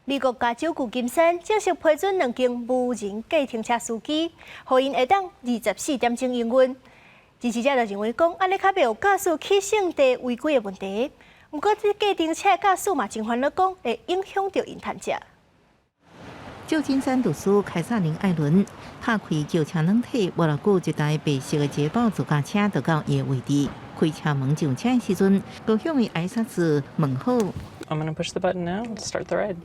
美国加州旧金山正式批准2间无人计程车司机，让因会当24点钟营运。支持者就认为讲，安尼较袂有驾驶起性地违规的问题。不过，这计程车驾驶嘛，真烦恼讲会影响到因趁食。旧金山律师凯撒琳·艾伦拍开轿车软体，无偌久，一台白色的捷豹自驾车就到伊的位置。开车门上车的时阵，高向伊挨刹子问好。I'm gonna push the button now and start the ride.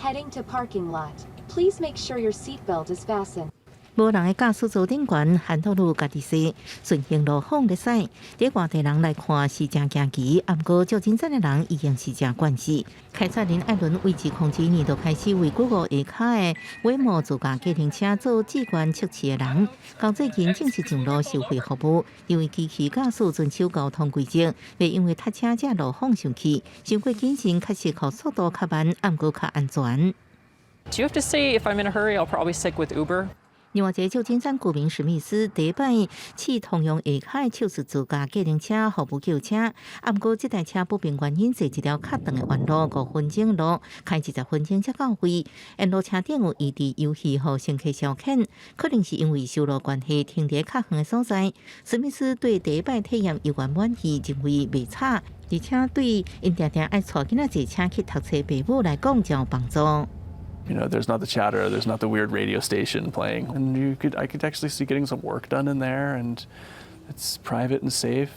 Heading to parking lot. Please make sure your seatbelt is fastened. 无人的驾驶座顶悬，韩道路家己驶，顺行路放咧驶。伫外地人来看是真惊奇，不过旧金山的人已经是真惯势。凯撒琳·艾伦为自控制年就开始为5个下骹的威莫自驾计程车做志愿测试的人，到最近正式上路收费服务，因为机器驾驶遵守交通规则，袂因为塞车才路放上去，伤过谨慎，确实靠速度较慢，不过较安全。Do you have to say if I'm in a hurry, I'll probably stick with Uber? 另外一个旧金山居民史密斯第一摆试同样下骹的测试自驾计程车服务轿车，不过这台车不明原因坐一条较长的弯路5分钟的路，开10分钟才到位。沿路车顶有异地游戏和乘客消遣，可能是因为修路关系停伫较远的所在。史密斯对第一摆体验犹原满意，认为袂差，而且对因常常爱带囡仔坐车去读册父母来讲，真有帮助。You know, there's not the chatter, there's not the weird radio station playing, and I could actually see getting some work done in there, and it's private and safe.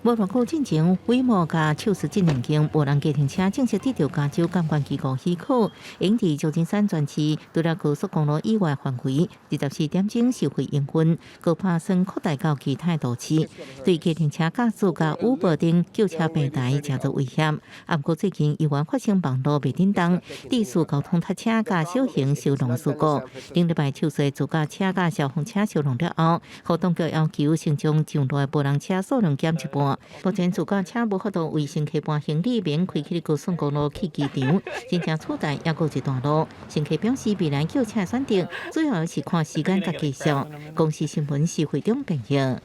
无偌久之前，威莫甲测试这2间无人计程车正式得到加州监管机构许可，用伫旧金山全市除了高速公路以外范围24点钟收费营运，高打算扩大到其他都市。对计程车驾驶甲Uber等轿车平台真做危险。不过最近依然发生网络袂叮当、低速交通塞车甲小型修路事故。顶礼拜测试自驾车甲消防车修路了后，互当局要求先将上路的无人车数量减一半。目前自驾车无法度为乘客搬行李，免开去高速公路去机场，真正取代还有一段路。乘客表示，未来轿车选择主要是看时间甲技术。公司新闻是会中朋友。